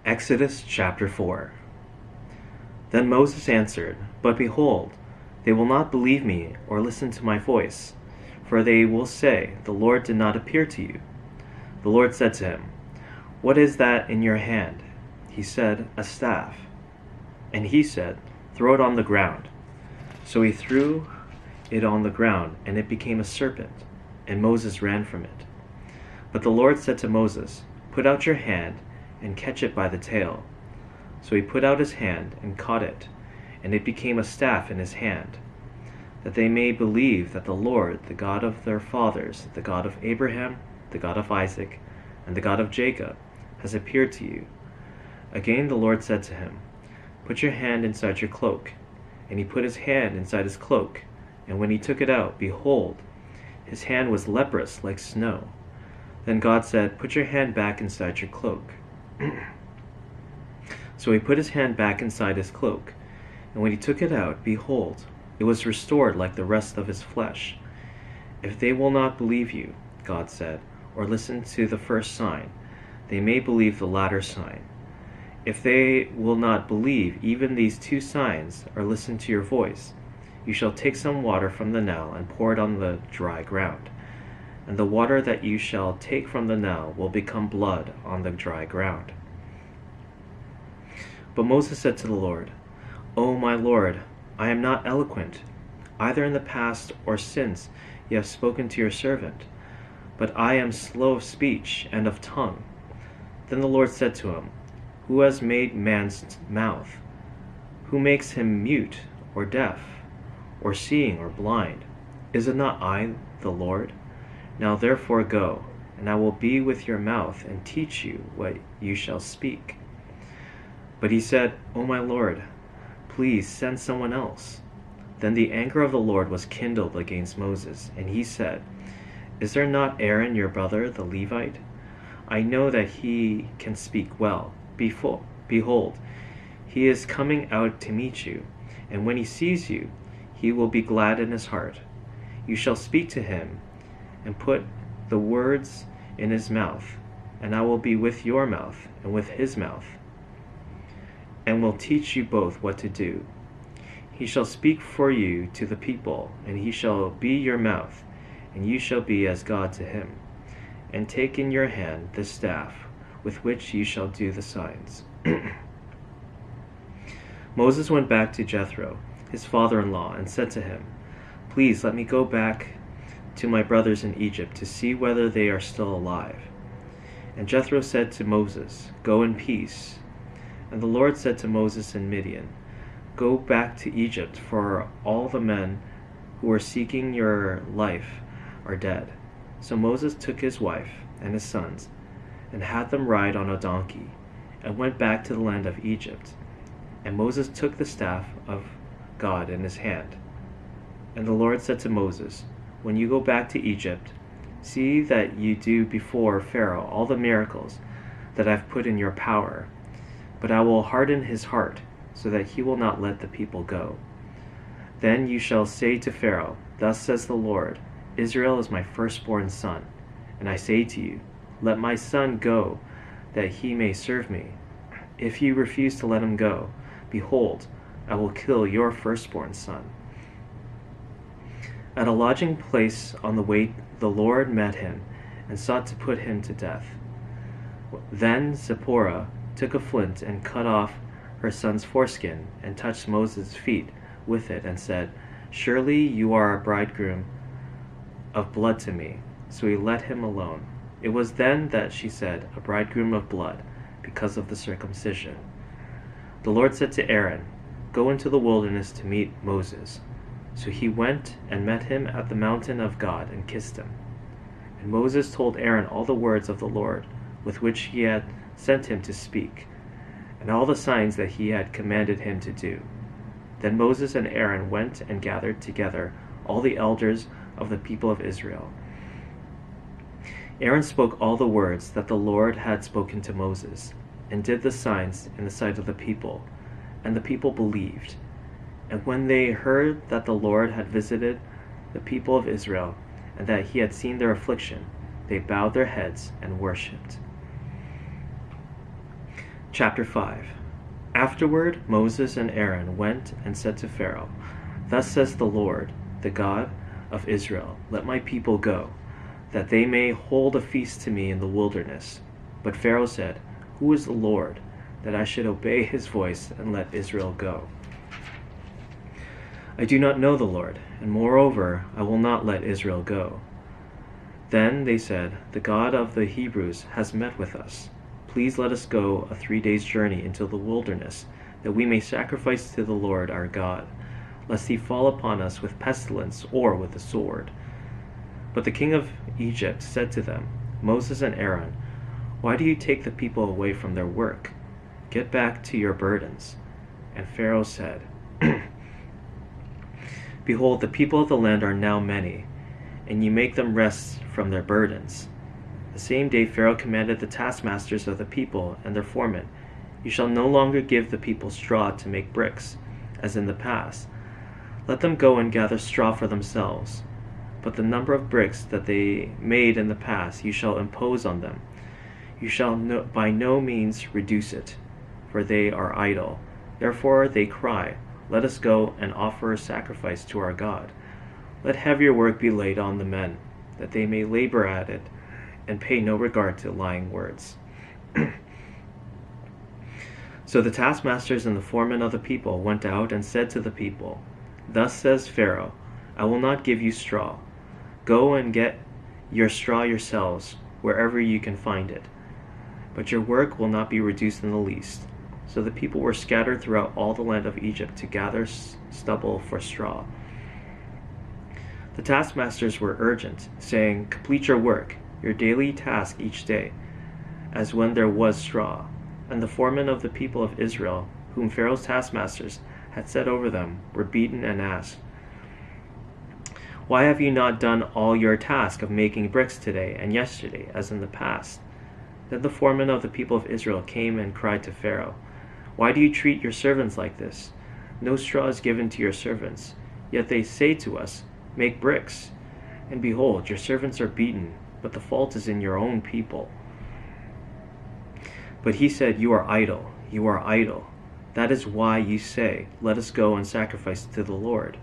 Exodus chapter 4. Then Moses answered, But behold, they will not believe me or listen to my voice, for they will say, The Lord did not appear to you. The Lord said to him, What is that in your hand? He said, A staff. And he said, Throw it on the ground. So he threw it on the ground, and it became a serpent, and Moses ran from it. But the Lord said to Moses, Put out your hand and catch it by the tail. So he put out his hand and caught it, and it became a staff in his hand, that they may believe that the Lord, the God of their fathers, the God of Abraham, the God of Isaac, and the God of Jacob, has appeared to you. Again the Lord said to him, Put your hand inside your cloak. And he put his hand inside his cloak, and when he took it out, behold, his hand was leprous like snow. Then God said, Put your hand back inside your cloak. So he put his hand back inside his cloak, and when he took it out, behold, it was restored like the rest of his flesh. If they will not believe you, God said, or listen to the first sign, they may believe the latter sign. If they will not believe even these two signs, or listen to your voice, you shall take some water from the Nile and pour it on the dry ground. And the water that you shall take from the Nile will become blood on the dry ground. But Moses said to the Lord, O my Lord, I am not eloquent, either in the past or since you have spoken to your servant, but I am slow of speech and of tongue. Then the Lord said to him, Who has made man's mouth? Who makes him mute or deaf, or seeing or blind? Is it not I, the Lord? Now therefore go, and I will be with your mouth and teach you what you shall speak. But he said, O my Lord, please send someone else. Then the anger of the Lord was kindled against Moses, and he said, Is there not Aaron your brother, the Levite? I know that he can speak well. Behold, he is coming out to meet you, and when he sees you, he will be glad in his heart. You shall speak to him, and put the words in his mouth, and I will be with your mouth and with his mouth, and will teach you both what to do. He shall speak for you to the people, and he shall be your mouth, and you shall be as God to him. And take in your hand the staff, with which you shall do the signs. Moses went back to Jethro, his father-in-law, and said to him, Please let me go back to my brothers in Egypt to see whether they are still alive. And Jethro said to Moses, Go in peace. And the Lord said to Moses in Midian, Go back to Egypt, for all the men who are seeking your life are dead. So Moses took his wife and his sons, and had them ride on a donkey, and went back to the land of Egypt. And Moses took the staff of God in his hand. And the Lord said to Moses, When you go back to Egypt, see that you do before Pharaoh all the miracles that I've put in your power, but I will harden his heart, so that he will not let the people go. Then you shall say to Pharaoh, Thus says the Lord, Israel is my firstborn son, and I say to you, Let my son go, that he may serve me. If you refuse to let him go, behold, I will kill your firstborn son. At a lodging place on the way, the Lord met him, and sought to put him to death. Then Zipporah took a flint and cut off her son's foreskin, and touched Moses' feet with it, and said, Surely you are a bridegroom of blood to me. So he let him alone. It was then that she said, A bridegroom of blood, because of the circumcision. The Lord said to Aaron, Go into the wilderness to meet Moses. So he went and met him at the mountain of God, and kissed him. And Moses told Aaron all the words of the Lord, with which he had sent him to speak, and all the signs that he had commanded him to do. Then Moses and Aaron went and gathered together all the elders of the people of Israel. Aaron spoke all the words that the Lord had spoken to Moses, and did the signs in the sight of the people, and the people believed. And when they heard that the Lord had visited the people of Israel, and that he had seen their affliction, they bowed their heads and worshipped. Chapter 5. Afterward Moses and Aaron went and said to Pharaoh, Thus says the Lord, the God of Israel, Let my people go, that they may hold a feast to me in the wilderness. But Pharaoh said, Who is the Lord, that I should obey his voice and let Israel go? I do not know the Lord, and moreover I will not let Israel go. Then they said, The God of the Hebrews has met with us. Please let us go a 3 days' journey into the wilderness, that we may sacrifice to the Lord our God, lest he fall upon us with pestilence or with the sword. But the king of Egypt said to them, Moses and Aaron, why do you take the people away from their work? Get back to your burdens. And Pharaoh said, Behold, the people of the land are now many, and you make them rest from their burdens. The same day Pharaoh commanded the taskmasters of the people and their foremen, You shall no longer give the people straw to make bricks, as in the past. Let them go and gather straw for themselves. But the number of bricks that they made in the past you shall impose on them. You shall by no means reduce it, for they are idle. Therefore they cry, Let us go and offer a sacrifice to our God. Let heavier work be laid on the men, that they may labor at it, and pay no regard to lying words. So the taskmasters and the foremen of the people went out and said to the people, Thus says Pharaoh, I will not give you straw. Go and get your straw yourselves, wherever you can find it. But your work will not be reduced in the least. So the people were scattered throughout all the land of Egypt to gather stubble for straw. The taskmasters were urgent, saying, Complete your work, your daily task each day, as when there was straw. And the foremen of the people of Israel, whom Pharaoh's taskmasters had set over them, were beaten and asked, Why have you not done all your task of making bricks today and yesterday, as in the past? Then the foremen of the people of Israel came and cried to Pharaoh, Why do you treat your servants like this? No straw is given to your servants. Yet they say to us, Make bricks. And behold, your servants are beaten, but the fault is in your own people. But he said, You are idle, you are idle. That is why you say, Let us go and sacrifice to the Lord.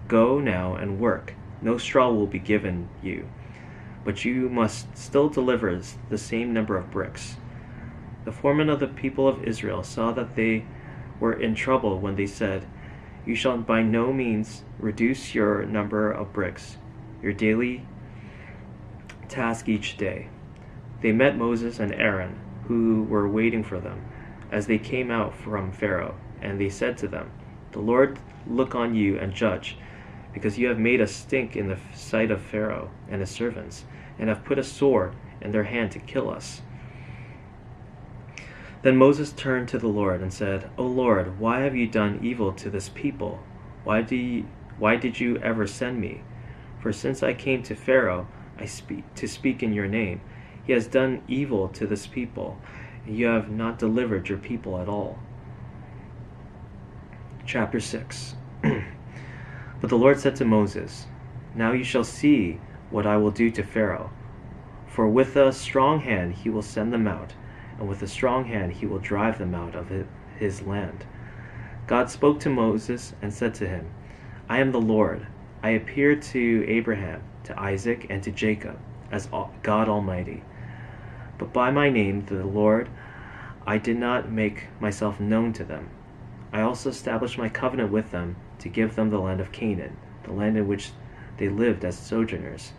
Go now and work. No straw will be given you, but you must still deliver the same number of bricks. The foremen of the people of Israel saw that they were in trouble when they said, You shall by no means reduce your number of bricks, your daily task each day. They met Moses and Aaron, who were waiting for them, as they came out from Pharaoh, and they said to them, The Lord look on you and judge, because you have made us stink in the sight of Pharaoh and his servants, and have put a sword in their hand to kill us. Then Moses turned to the Lord and said, O Lord, why have you done evil to this people? Why did you ever send me? For since I came to Pharaoh to speak in your name, he has done evil to this people, and you have not delivered your people at all. Chapter 6. But the Lord said to Moses, Now you shall see what I will do to Pharaoh. For with a strong hand he will send them out, and with a strong hand he will drive them out of his land. God spoke to Moses and said to him, I am the Lord. I appeared to Abraham, to Isaac, and to Jacob as God Almighty. But by my name, the Lord, I did not make myself known to them. I also established my covenant with them to give them the land of Canaan, the land in which they lived as sojourners.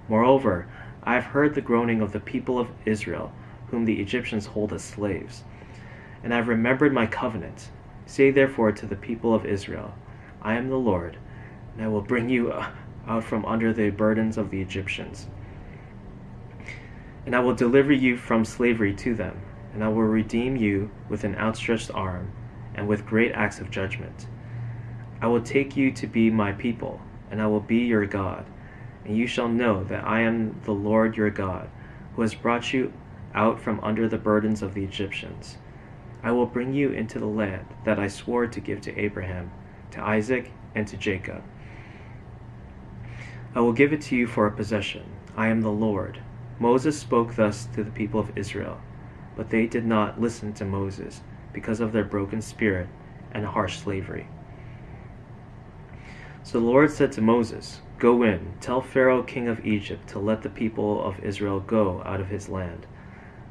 Moreover, I have heard the groaning of the people of Israel, whom the Egyptians hold as slaves. And I have remembered my covenant. Say therefore to the people of Israel, I am the Lord, and I will bring you out from under the burdens of the Egyptians. And I will deliver you from slavery to them, and I will redeem you with an outstretched arm, and with great acts of judgment. I will take you to be my people, and I will be your God, and you shall know that I am the Lord your God, who has brought you out from under the burdens of the Egyptians. I will bring you into the land that I swore to give to Abraham, to Isaac, and to Jacob. I will give it to you for a possession. I am the Lord. Moses spoke thus to the people of Israel. but they did not listen to Moses because of their broken spirit and harsh slavery. So the Lord said to Moses, "Go in, tell Pharaoh king of Egypt to let the people of Israel go out of his land."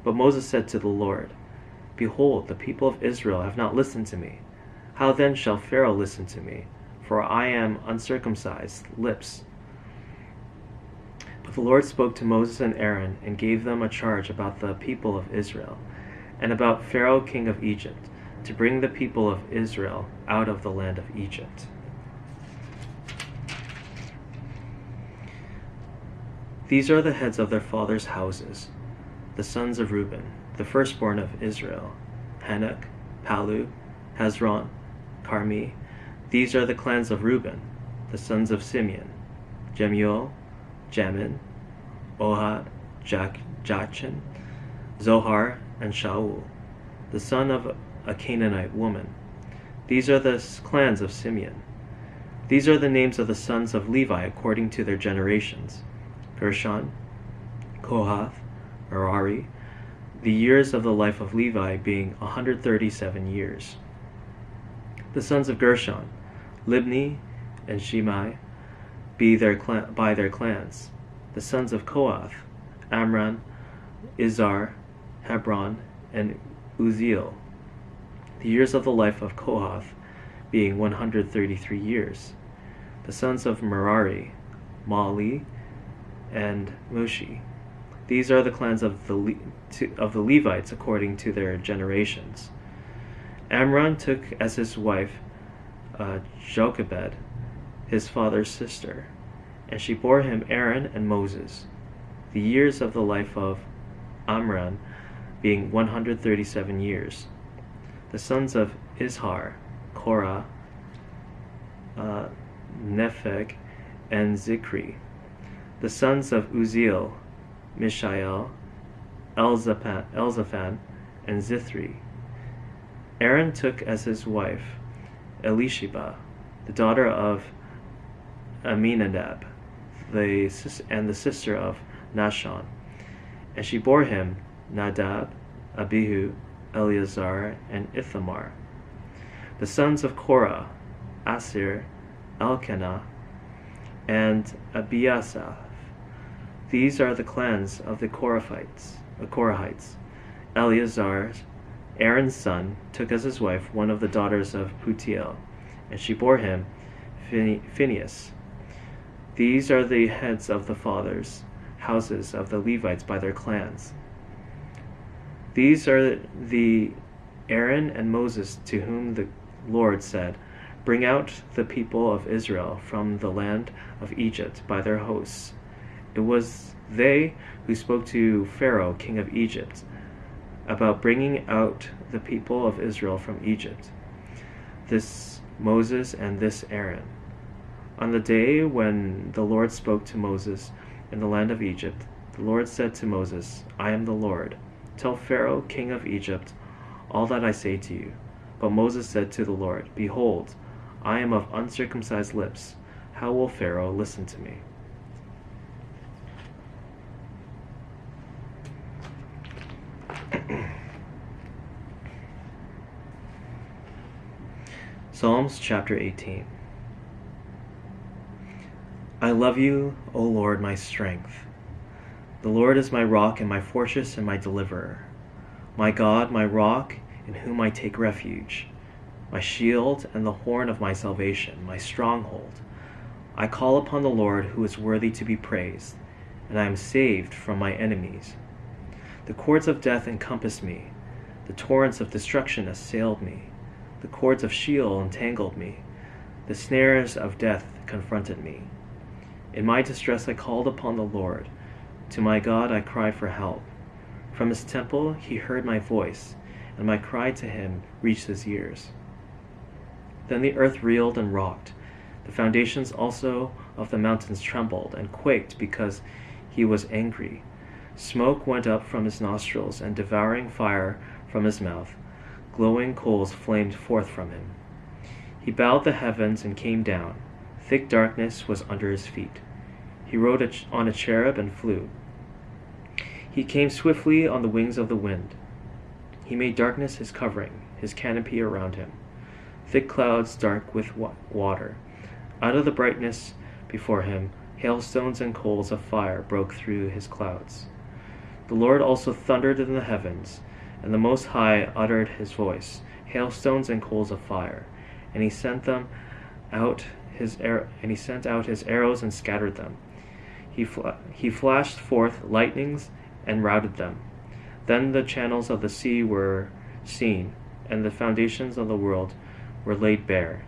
But Moses said to the Lord, "Behold, the people of Israel have not listened to me. How then shall Pharaoh listen to me? For I am uncircumcised lips." But the Lord spoke to Moses and Aaron and gave them a charge about the people of Israel and about Pharaoh king of Egypt, to bring the people of Israel out of the land of Egypt. These are the heads of their fathers' houses, the sons of Reuben, the firstborn of Israel: Hanok, Palu, Hezron, Carmi. These are the clans of Reuben, the sons of Simeon: Jemuel, Jamin, Ohad, Jachin, Zohar, and Shaul, the son of a Canaanite woman. These are the clans of Simeon. These are the names of the sons of Levi according to their generations: Gershon, Kohath, Merari, the years of the life of Levi being 137 years. The sons of Gershon, Libni and Shimei, by their clans. The sons of Kohath, Amram, Izhar, Hebron, and Uzziel. The years of the life of Kohath being 133 years. The sons of Merari, Mahli, and Mushi. These are the clans of the Levites according to their generations. Amram took as his wife Jochebed, his father's sister, and she bore him Aaron and Moses. The years of the life of Amram being 137 years. The sons of Izhar, Korah, Nepheg, and Zikri. The sons of Uzziel, Mishael, Elzaphan, and Zithri. Aaron took as his wife Elisheba, the daughter of Aminadab, and the sister of Nahshon, and she bore him Nadab, Abihu, Eleazar, and Ithamar. The sons of Korah, Asir, Elkanah, and Abiasaph. These are the clans of the Korahites. Eleazar, Aaron's son, took as his wife one of the daughters of Putiel, and she bore him Phinehas. These are the heads of the fathers' houses of the Levites by their clans. These are the Aaron and Moses to whom the Lord said, "Bring out the people of Israel from the land of Egypt by their hosts." It was they who spoke to Pharaoh king of Egypt about bringing out the people of Israel from Egypt. This Moses and this Aaron. On the day when the Lord spoke to Moses in the land of Egypt, the Lord said to Moses, "I am the Lord. Tell Pharaoh king of Egypt all that I say to you." But Moses said to the Lord, "Behold, I am of uncircumcised lips. How will Pharaoh listen to me?" Psalms chapter 18. I love you, O Lord, my strength. The Lord is my rock and my fortress and my deliverer, my God, my rock, in whom I take refuge, my shield and the horn of my salvation, my stronghold. I call upon the Lord, who is worthy to be praised, and I am saved from my enemies. The cords of death encompassed me, the torrents of destruction assailed me, the cords of Sheol entangled me, the snares of death confronted me. In my distress I called upon the Lord. To my God I cried for help. From his temple he heard my voice, and my cry to him reached his ears. Then the earth reeled and rocked. The foundations also of the mountains trembled and quaked because he was angry. Smoke went up from his nostrils, and devouring fire from his mouth. Glowing coals flamed forth from him. He bowed the heavens and came down. Thick darkness was under his feet. He rode on a cherub and flew. He came swiftly on the wings of the wind. He made darkness his covering, his canopy around him, thick clouds dark with water. Out of the brightness before him, hailstones and coals of fire broke through his clouds. The Lord also thundered in the heavens, and the Most High uttered his voice, hailstones and coals of fire, and he sent out his arrows and scattered them. He flashed forth lightnings and routed them. Then the channels of the sea were seen, and the foundations of the world were laid bare.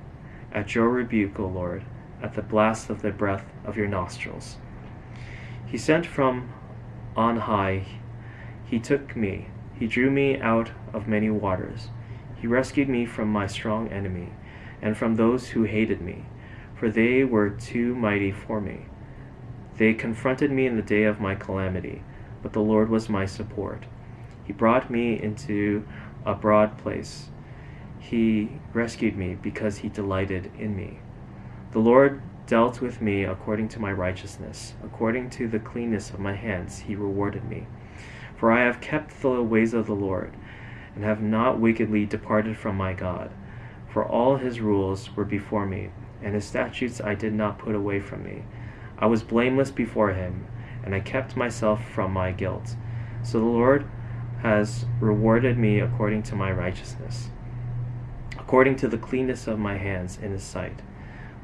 At your rebuke, O Lord, at the blast of the breath of your nostrils. He sent from on high, he took me, he drew me out of many waters. He rescued me from my strong enemy, and from those who hated me, for they were too mighty for me. They confronted me in the day of my calamity, but the Lord was my support. He brought me into a broad place. He rescued me because he delighted in me. The Lord dealt with me according to my righteousness. According to the cleanness of my hands he rewarded me. For I have kept the ways of the Lord, and have not wickedly departed from my God. For all his rules were before me, and his statutes I did not put away from me. I was blameless before him, and I kept myself from my guilt. So the Lord has rewarded me according to my righteousness, according to the cleanness of my hands in his sight.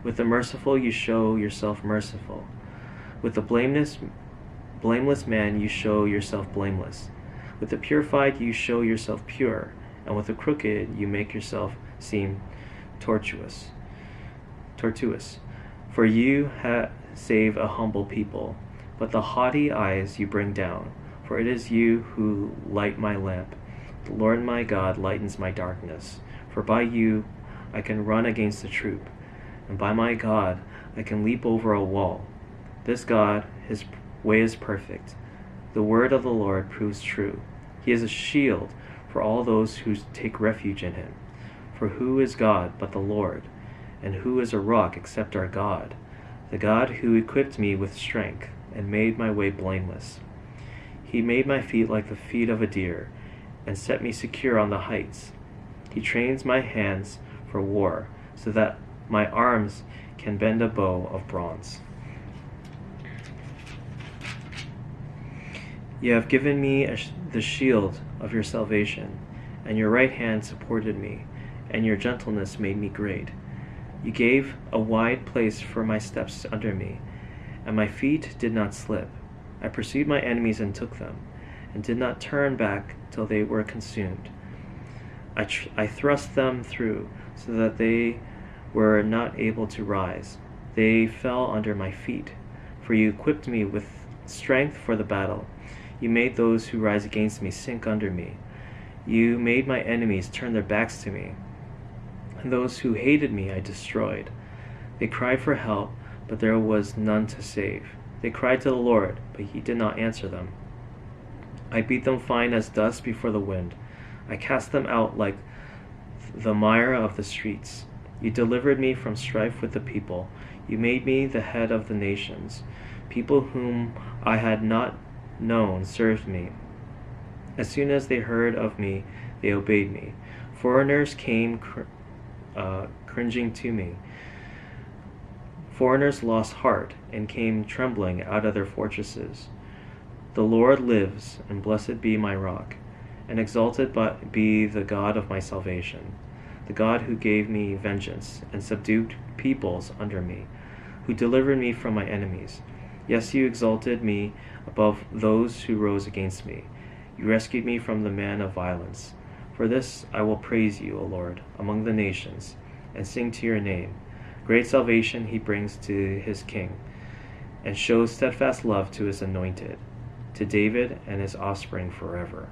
With the merciful you show yourself merciful. With the blameless man you show yourself blameless. With the purified you show yourself pure, and with the crooked you make yourself seem tortuous. For you save a humble people, but the haughty eyes you bring down. For it is you who light my lamp. The Lord my God lightens my darkness. For by you I can run against a troop, and by my God I can leap over a wall. This God, his way is perfect. The word of the Lord proves true. He is a shield for all those who take refuge in him. For who is God but the Lord? And who is a rock except our God? The God who equipped me with strength and made my way blameless. He made my feet like the feet of a deer, and set me secure on the heights. He trains my hands for war, so that my arms can bend a bow of bronze. You have given me the shield of your salvation, and your right hand supported me, and your gentleness made me great. You gave a wide place for my steps under me, and my feet did not slip. I pursued my enemies and took them, and did not turn back till they were consumed. I thrust them through, so that they were not able to rise. They fell under my feet, for you equipped me with strength for the battle. You made those who rise against me sink under me. You made my enemies turn their backs to me, and those who hated me I destroyed. They cried for help, but there was none to save. They cried to the Lord, but he did not answer them. I beat them fine as dust before the wind. I cast them out like the mire of the streets. You delivered me from strife with the people. You made me the head of the nations. People whom I had not known served me. As soon as they heard of me, they obeyed me. Foreigners came cringing to me. Foreigners lost heart and came trembling out of their fortresses. The Lord lives, and blessed be my rock, and exalted be the God of my salvation, the God who gave me vengeance and subdued peoples under me, who delivered me from my enemies. Yes, you exalted me above those who rose against me. You rescued me from the man of violence. For this I will praise you, O Lord, among the nations, and sing to your name. Great salvation he brings to his king, and shows steadfast love to his anointed, to David and his offspring forever.